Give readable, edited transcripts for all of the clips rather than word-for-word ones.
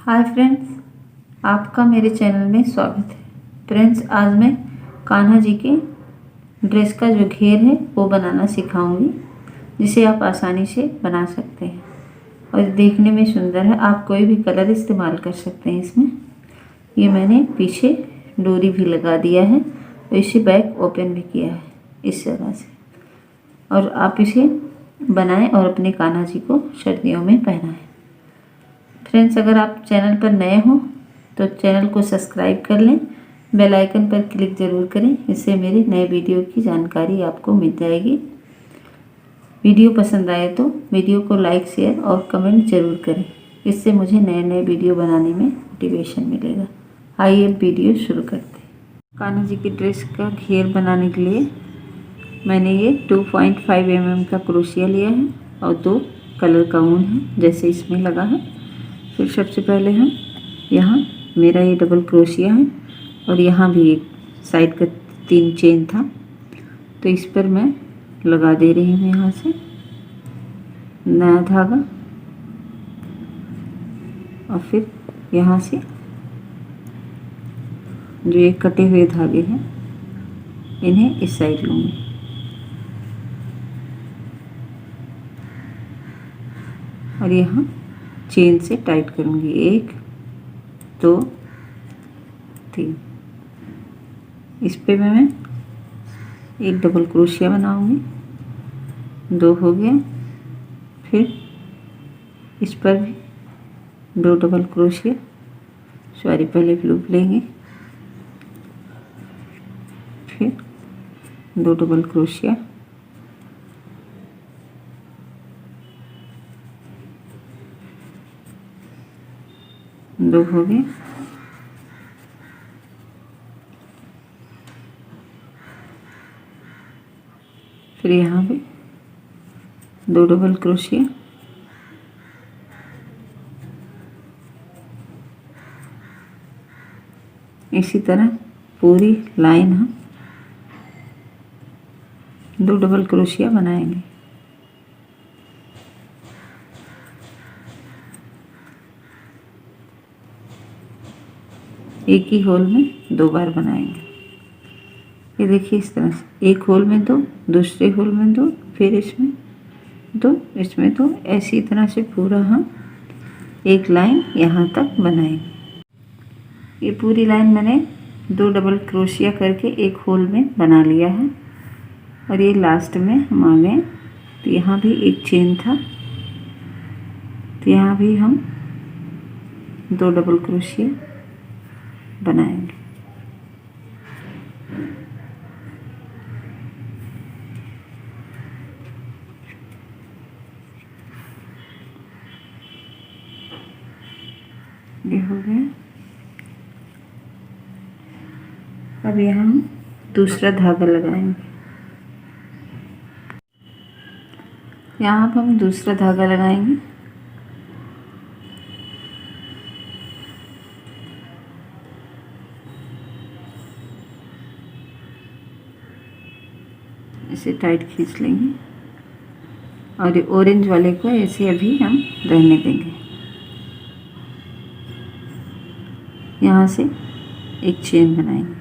Hi friends, आपका मेरे channel में स्वागत है। फ्रेंड्स, आज मैं कान्हा जी के ड्रेस का जो घेर है वो बनाना सिखाऊंगी, जिसे आप आसानी से बना सकते हैं और देखने में सुंदर है। आप कोई भी कलर इस्तेमाल कर सकते हैं इसमें। ये मैंने पीछे डोरी भी लगा दिया है और इसे बैक ओपन भी किया है इस तरह से। और आप इसे बनाएं और अपने कान्हा जी को सर्दियों में पहनाएं। फ्रेंड्स, अगर आप चैनल पर नए हो तो चैनल को सब्सक्राइब कर लें, बेल आइकन पर क्लिक ज़रूर करें। इससे मेरे नए वीडियो की जानकारी आपको मिल जाएगी। वीडियो पसंद आए तो वीडियो को लाइक, शेयर और कमेंट ज़रूर करें। इससे मुझे नए नए वीडियो बनाने में मोटिवेशन मिलेगा। आइए अब वीडियो शुरू करते हैं। कान्हा जी की ड्रेस का घेर बनाने के लिए मैंने ये 2.5 mm का क्रोशिया लिया है और 2 कलर का ऊन है, जैसे इसमें लगा है। फिर सबसे पहले हम यहाँ, मेरा ये डबल क्रोशिया है और यहाँ भी एक साइड का 3 चेन था, तो इस पर मैं लगा दे रही हूँ यहाँ से नया धागा। और फिर यहाँ से जो ये कटे हुए धागे हैं इन्हें इस साइड लूँगी और यहाँ चेन से टाइट करूँगी। 1 2 3। इस पे मैं एक डबल क्रोशिया बनाऊँगी। 2 हो गया। फिर इस पर भी 2 डबल क्रोशिया, पहले लूप लेंगे, फिर 2 डबल क्रोशिया, दो हो गए। फिर यहाँ पे 2 डबल क्रोशिया, इसी तरह पूरी लाइन हम 2 डबल क्रोशिया बनाएंगे। एक ही होल में 2 बार बनाएंगे। ये देखिए इस तरह से, एक होल में 2, दूसरे होल में 2, फिर इसमें 2, इसमें 2, ऐसी तरह से पूरा हम एक लाइन यहाँ तक बनाएंगे। ये पूरी लाइन मैंने 2 डबल क्रोशिया करके एक होल में बना लिया है और ये लास्ट में हम आ गए। तो यहाँ भी एक चेन था, तो यहाँ भी हम 2 डबल क्रोशिया बनाएंगे। ये हो गया। अब यहाँ हम दूसरा धागा लगाएंगे। यहाँ पर हम दूसरा धागा लगाएंगे। इसे टाइट खींच लेंगे और ये ऑरेंज वाले को ऐसे अभी हम रहने देंगे। यहाँ से एक चेन बनाएंगे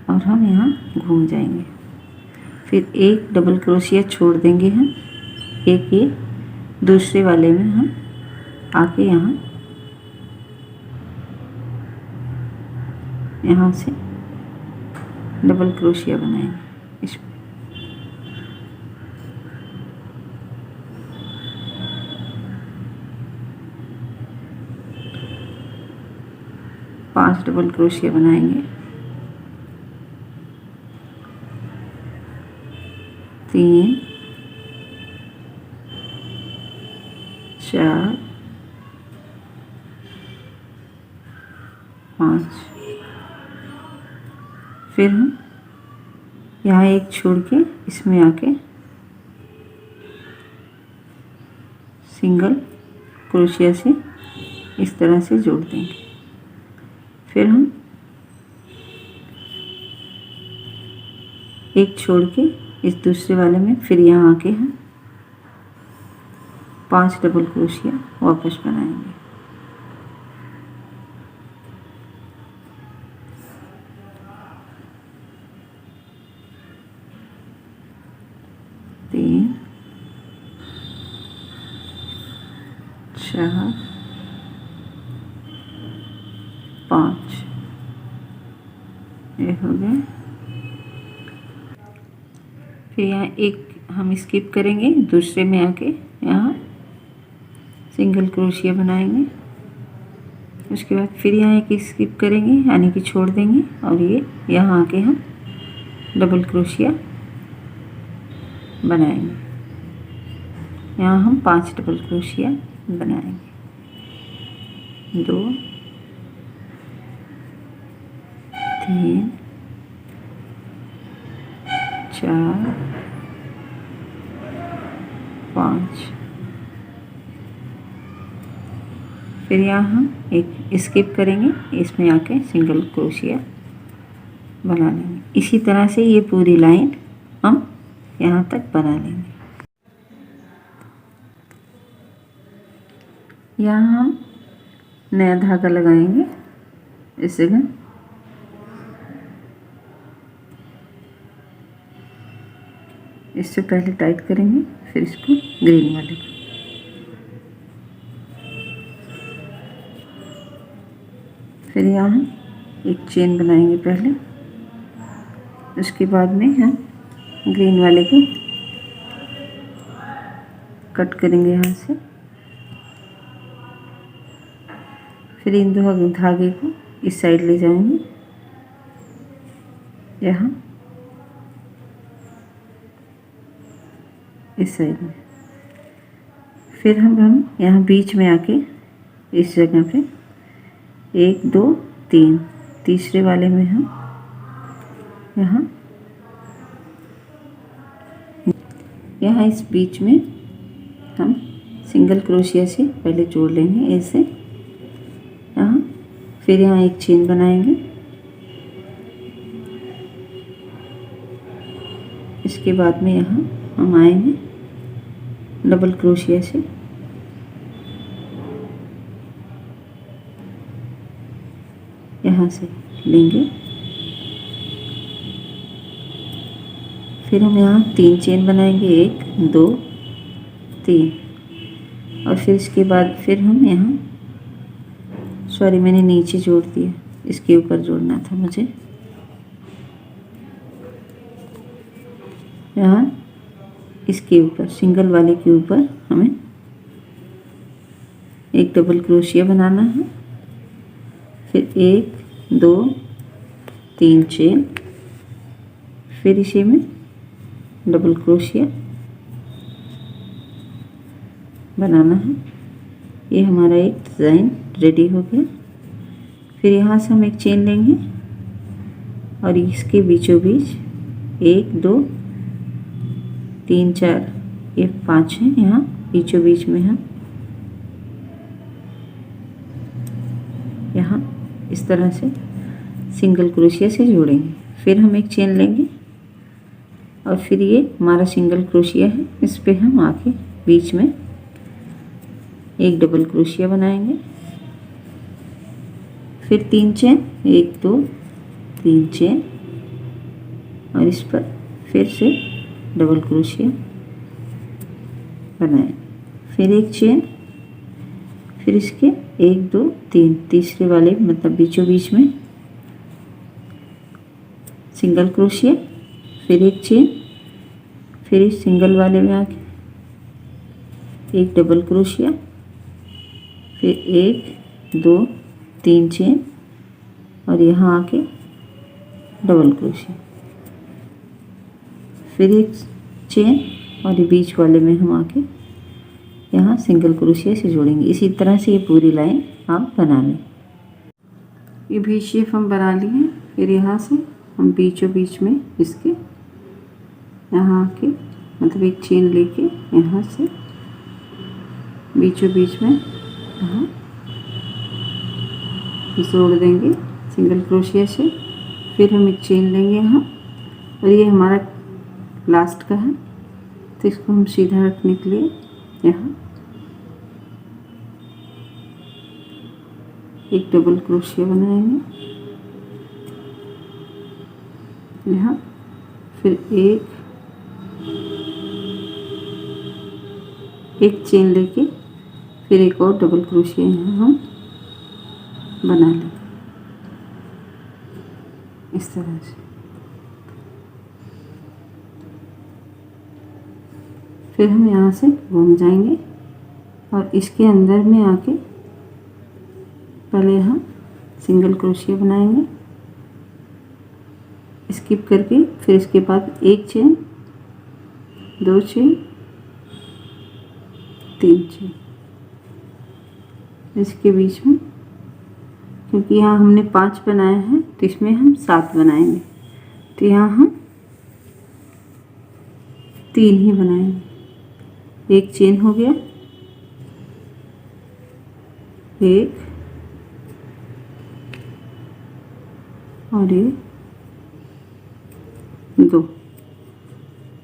और हम यहाँ घूम जाएंगे। फिर एक डबल क्रोशिया छोड़ देंगे हम, एक ये दूसरे वाले में हम आके यहाँ से डबल क्रोशिया बनाएंगे। इस 5 डबल क्रोशिया बनाएंगे। 3 4 5। फिर हम यहाँ एक छोड़ के इसमें आके सिंगल क्रोशिया से इस तरह से जोड़ देंगे। फिर हम एक छोड़ के इस दूसरे वाले में फिर यहाँ आके हम 5 डबल क्रोशिया वापस बनाएंगे। 3 4 5, ये हो गया। फिर यहाँ एक हम स्किप करेंगे, दूसरे में आके यहाँ सिंगल क्रोशिया बनाएंगे। उसके बाद फिर यहाँ एक स्किप करेंगे, यानी कि छोड़ देंगे, और ये यहाँ आके हम डबल क्रोशिया बनाएंगे। यहाँ हम 5 डबल क्रोशिया बनाएंगे। 2 3 4 5। फिर यहाँ हम एक स्किप करेंगे, इसमें आके सिंगल क्रोशिया बना लेंगे। इसी तरह से ये पूरी लाइन हम यहाँ तक बना लेंगे। यहाँ हम नया धागा लगाएंगे इस जगह। इससे पहले टाइट करेंगे, फिर इसको ग्रीन वाले को। फिर यहाँ एक चेन बनाएंगे पहले, उसके बाद में हम ग्रीन वाले को कट करेंगे यहाँ से। फिर इन दो धागे को इस साइड ले जाएंगे, यहाँ इस साइड में। फिर हम यहाँ बीच में आके इस जगह पे 1 2 3, तीसरे वाले में हम यहाँ इस बीच में हम सिंगल क्रोशिया से पहले जोड़ लेंगे ऐसे यहाँ। फिर यहाँ एक चेन बनाएंगे, इसके बाद में यहाँ हम आएंगे डबल क्रोशिया से यहाँ से लेंगे। फिर हम यहाँ 3 चेन बनाएंगे, 1 2 3। और फिर इसके बाद फिर हम यहाँ, सॉरी मैंने नीचे जोड़ दिया, इसके ऊपर जोड़ना था मुझे। यहाँ इसके ऊपर सिंगल वाले के ऊपर हमें एक डबल क्रोशिया बनाना है। फिर 1 2 3 चेन, फिर इसी में डबल क्रोशिया बनाना है। ये हमारा एक डिज़ाइन रेडी हो गया। फिर यहाँ से हम एक चेन लेंगे और इसके बीचों बीच 1 2 3 4, ये 5 है। यहाँ बीचों बीच में हम यहाँ इस तरह से सिंगल क्रोशिया से जोड़ेंगे। फिर हम एक चेन लेंगे और फिर ये हमारा सिंगल क्रोशिया है, इस पे हम आके बीच में एक डबल क्रोशिया बनाएंगे। फिर 3 चेन, 1 2 3 चेन, और इस पर फिर से डबल क्रोशिया बनाएं। फिर एक चेन, फिर इसके 1 2 3, तीसरे वाले मतलब बीचों बीच में सिंगल क्रोशिया, फिर एक चेन, फिर इस सिंगल वाले में आके एक डबल क्रोशिया, फिर 1 2 3 चेन, और यहाँ आके डबल क्रोशिया, फिर एक चेन, और ये बीच वाले में हम आके यहाँ सिंगल क्रोशिया से जोड़ेंगे। इसी तरह से ये पूरी लाइन आप बना लें। ये भी शेप हम बना लिए। फिर यहाँ से हम बीचों बीच में इसके यहाँ आके मतलब एक चेन लेके यहाँ से बीचों बीच में यहाँ जोड़ देंगे सिंगल क्रोशिया से। फिर हम एक चेन लेंगे यहाँ, और ये हमारा लास्ट का है, तो इसको हम सीधा रखने के लिए यहाँ एक डबल क्रोशिया बनाएंगे यहाँ। फिर 1 एक चेन लेके फिर एक और डबल क्रोशिया यहाँ हम बना लेंगे इस तरह से। फिर हम यहाँ से घूम जाएंगे और इसके अंदर में आके पहले हम सिंगल क्रोशिया बनाएंगे, स्किप करके, फिर इसके बाद एक चेन, 2 चेन, 3 चेन इसके बीच में, क्योंकि यहाँ हमने 5 बनाए हैं तो इसमें हम 7 बनाएंगे, तो यहाँ हम 3 ही बनाएंगे। एक चेन हो गया, एक और ये 2,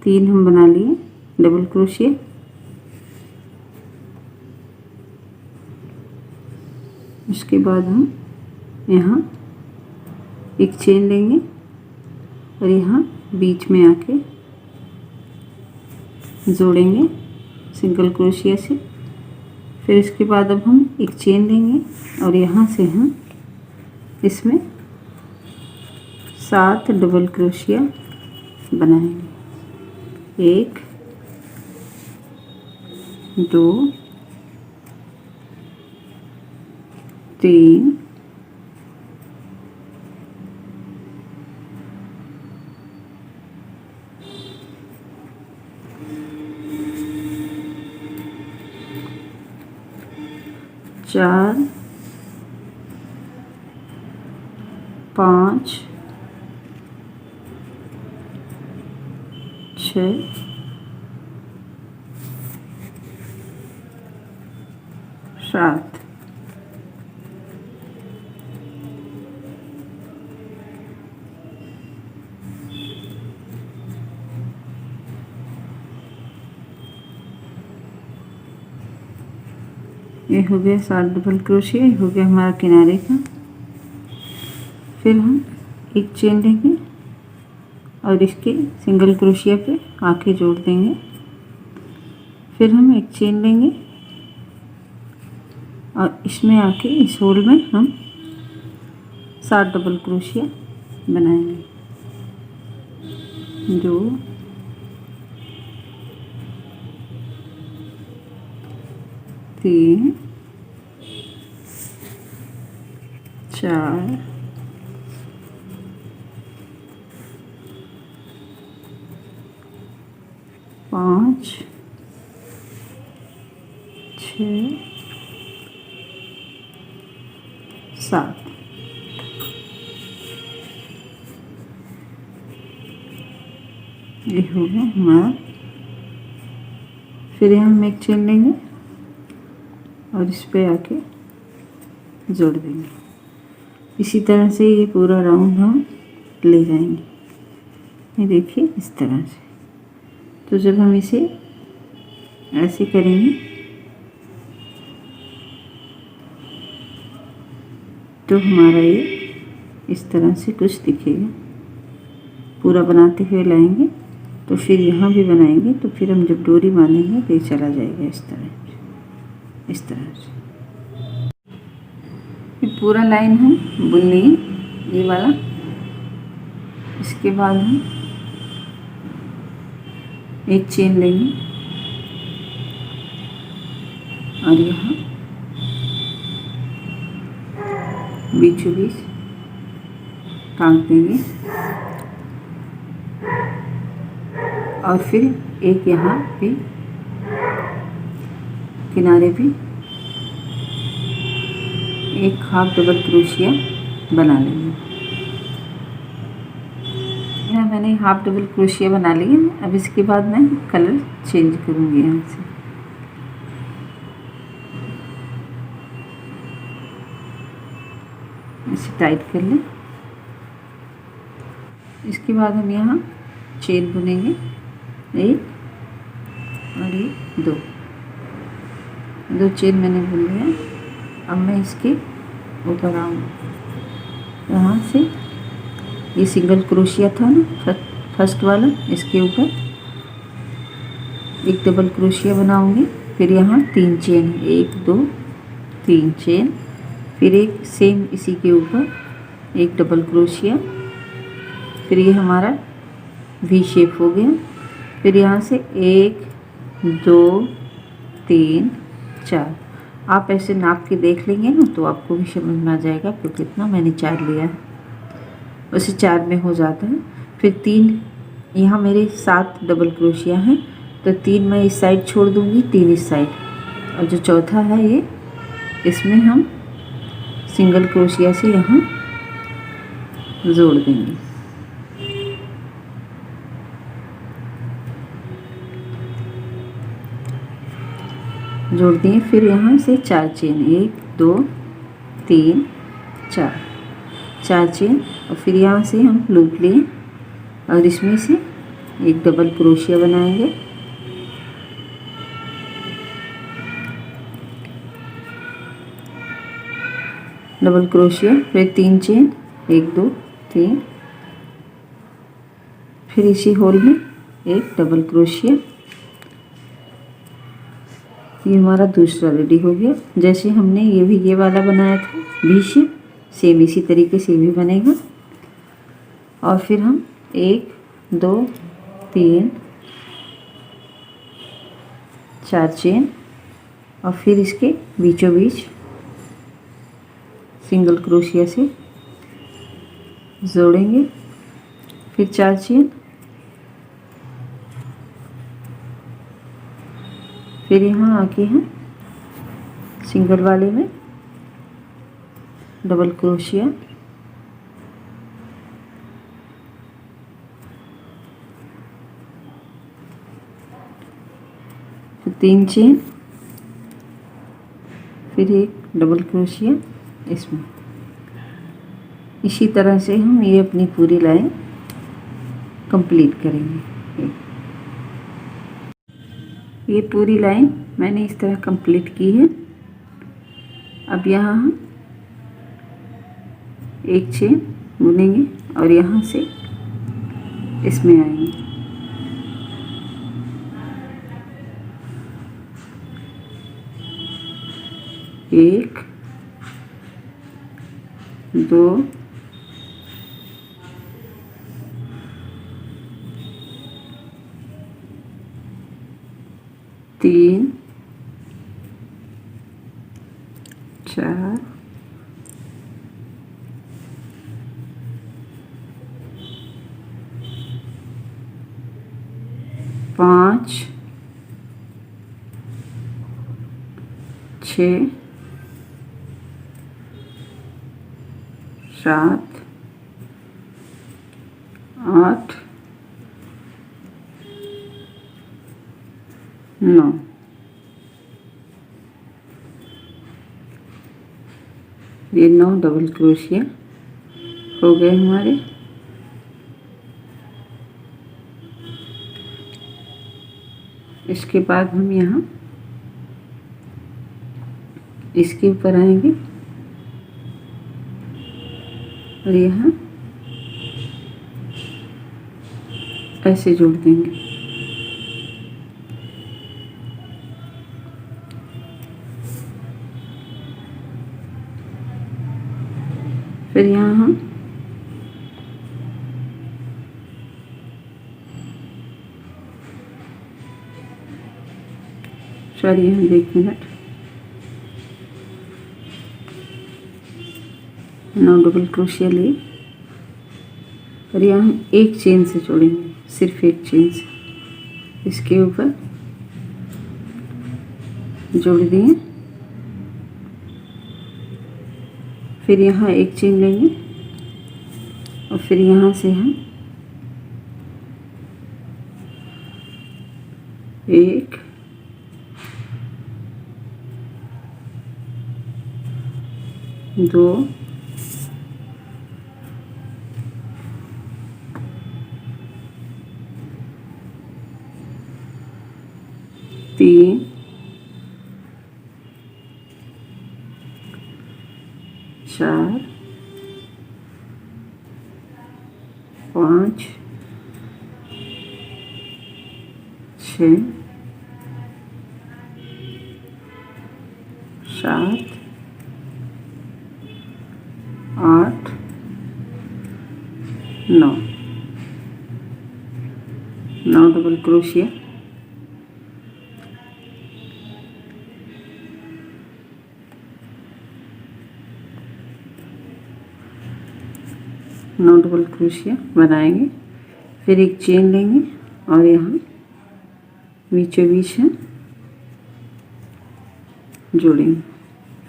3 हम बना लिए डबल क्रोशिया। उसके बाद हम यहाँ एक चेन लेंगे और यहाँ बीच में आके जोड़ेंगे सिंगल क्रोशिया से। फिर इसके बाद अब हम एक चेन लेंगे और यहाँ से हम इसमें 7 डबल क्रोशिया बनाएंगे। 1, 2, 3, 4, 5, 6, 7। ये हो गया 7 डबल क्रोशिया, ये हो गया हमारा किनारे का। फिर हम एक चेन लेंगे और इसके सिंगल क्रोशिया पे आके जोड़ देंगे। फिर हम एक चेन लेंगे और इसमें आके इस होल में हम 7 डबल क्रोशिया बनाएंगे। 2, 3, 4, 5, 6, 7। ये हो गया हमारा। फिर यहाँ हम एक चेन लेंगे और इस पे आके जोड़ देंगे। इसी तरह से ये पूरा राउंड हम ले जाएंगे। ये देखिए इस तरह से। तो जब हम इसे ऐसे करेंगे तो हमारा ये इस तरह से कुछ दिखेगा। पूरा बनाते हुए लाएंगे तो फिर यहाँ भी बनाएंगे, तो फिर हम जब डोरी बांधेंगे तो ये चला जाएगा इस तरह से। फिर पूरा लाइन हम बुन लिए ये वाला। इसके बाद हम एक चेन लेंगे और यहाँ बीचों बीच टांग देंगे और फिर एक यहाँ पे किनारे पे एक हाफ डबल क्रोशिया बना लेंगे। यहाँ मैंने हाफ डबल क्रोशिया बना लिया। अब इसके बाद मैं कलर चेंज करूँगी। यहाँ से इसे टाइट कर लें। इसके बाद हम यहाँ चेन बुनेंगे, 1 और ये 2 चेन मैंने बुन लिया। अब मैं इसके ऊपर आऊँगी। यहाँ से ये सिंगल क्रोशिया था ना फर्स्ट वाला, इसके ऊपर एक डबल क्रोशिया बनाऊंगी फिर यहाँ 3 चेन, 1 2 3 चेन, फिर एक सेम इसी के ऊपर एक डबल क्रोशिया, फिर ये हमारा वी शेप हो गया। फिर यहाँ से 1 2 3 4, आप ऐसे नाप के देख लेंगे ना तो आपको भी समझ में आ जाएगा, क्योंकि इतना मैंने 4 लिया है, वैसे 4 में हो जाता है। फिर 3, यहाँ मेरे 7 डबल क्रोशिया हैं, तो 3 मैं इस साइड छोड़ दूँगी, 3 इस साइड, और जो चौथा है ये, इसमें हम सिंगल क्रोशिया से यहाँ जोड़ देंगे। जोड़ दिए। फिर यहाँ से 4 चेन, 1 2 3 4 चेन, और फिर यहाँ से हम लूप लिए और इसमें से एक डबल क्रोशिया बनाएंगे। डबल क्रोशिया, फिर 3 चेन, 1 2 3, फिर इसी होल में एक डबल क्रोशिया। ये हमारा दूसरा रेडी हो गया। जैसे हमने ये वाला बनाया था वी शेप, सेम इसी तरीके से भी बनेगा। और फिर हम 1 2 3 4 चेन, और फिर इसके बीचों बीच सिंगल क्रोशिया से जोड़ेंगे। फिर 4 चेन, फिर यहाँ आके हम सिंगल वाले में डबल क्रोशिया, फिर 3 चेन, फिर एक डबल क्रोशिया इसमें। इसी तरह से हम ये अपनी पूरी लाइन कंप्लीट करेंगे। ये पूरी लाइन मैंने इस तरह कंप्लीट की है। अब यहाँ हम एक चेन बुनेंगे और यहाँ से इसमें आएंगे। एक 2 3 4 5 6 7 8 9। ये 9 डबल क्रोशिया हो गए हमारे। इसके बाद हम यहाँ इसके ऊपर आएंगे और यहाँ ऐसे जोड़ देंगे। फिर यहाँ हम यहाँ 1 मिनट, 9 डबल क्रोशिया लिए और यहाँ हम एक चेन से जोड़ेंगे, सिर्फ एक चेन से इसके ऊपर जोड़ दिए। फिर यहाँ एक चेन लेंगे और फिर यहाँ से हम 1 2 3 4 5 6 7 8 9 डबल क्रोशिया, डबल क्रोशिया बनाएंगे। फिर एक चेन लेंगे और यहाँ बीचों बीच है जोड़ेंगे।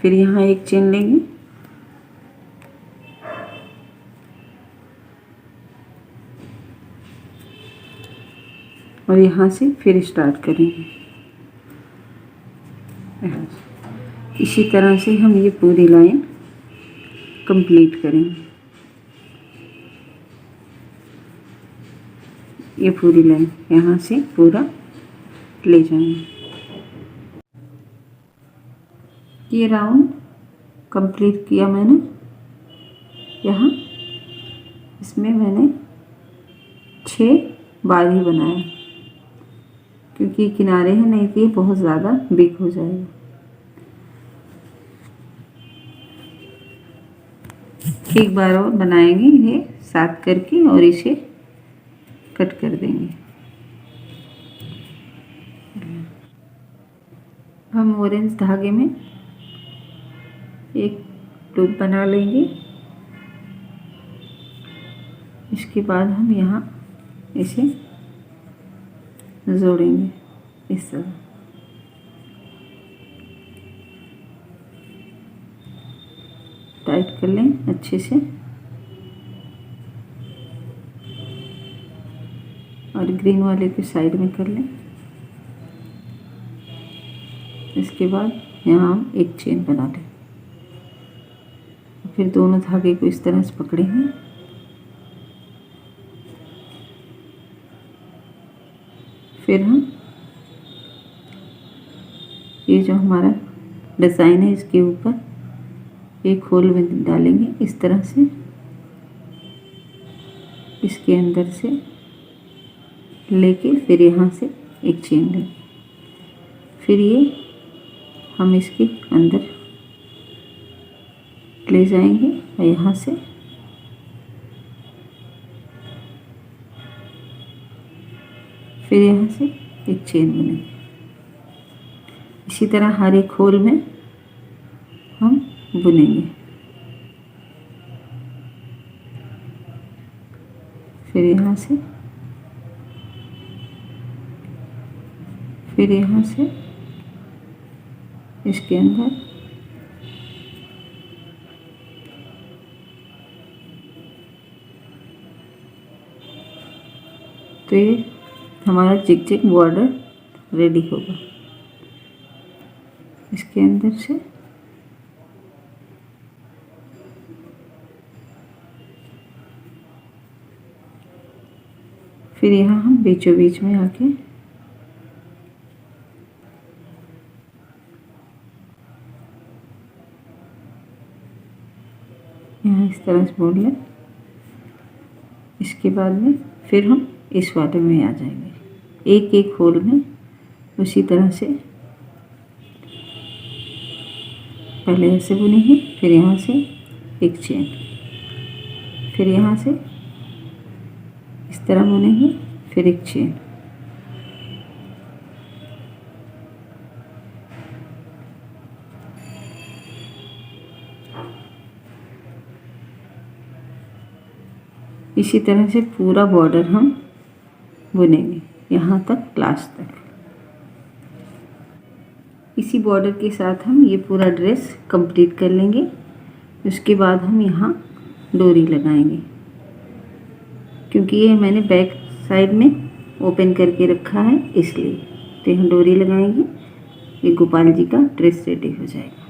फिर यहाँ एक चेन लेंगे और यहाँ से फिर स्टार्ट करेंगे। इसी तरह से हम ये पूरी लाइन कंप्लीट करेंगे। ये पूरी लाइन यहाँ से पूरा ले जाएंगे। ये राउंड कंप्लीट किया मैंने। यहाँ इसमें मैंने 6 बारी बनाया, क्योंकि किनारे हैं, नहीं तो ये बहुत ज़्यादा बिग हो जाएगा। एक बार और बनाएंगे ये साथ करके और इसे कट कर देंगे। हम ऑरेंज धागे में एक लूप बना लेंगे। इसके बाद हम यहाँ इसे जोड़ेंगे इस तरह। टाइट कर लें अच्छे से और ग्रीन वाले के साइड में कर लें। इसके बाद यहाँ हम एक चेन बना लें। फिर दोनों धागे को इस तरह से पकड़ेंगे। फिर हम ये जो हमारा डिज़ाइन है इसके ऊपर एक होल में डालेंगे इस तरह से। इसके अंदर से लेके फिर यहाँ से एक चेन लेंगे। फिर ये हम इसके अंदर ले जाएंगे और यहाँ से फिर यहाँ से एक चेन बनेगी। इसी तरह हर एक होल में हम बुनेंगे। फिर यहाँ से, फिर यहाँ से इसके अंदर, तो ये हमारा जिग-जैग बॉर्डर रेडी होगा। इसके अंदर से फिर यहाँ हम बीचों बीच में आके यहाँ इस तरह से बोल लें। इसके बाद में फिर हम इस वाले में आ जाएंगे। एक एक होल में उसी तरह से पहले ऐसे बुनेंगे, फिर यहाँ से एक चेन, फिर यहाँ से इस तरह बुनेंगे, फिर एक चेन, इसी तरह से पूरा बॉर्डर हम बुनेंगे यहाँ तक, लास्ट तक। इसी बॉर्डर के साथ हम ये पूरा ड्रेस कंप्लीट कर लेंगे। उसके बाद हम यहाँ डोरी लगाएंगे, क्योंकि ये मैंने बैक साइड में ओपन करके रखा है इसलिए। तो यहाँ डोरी लगाएंगे, ये गोपाल जी का ड्रेस रेडी हो जाएगा।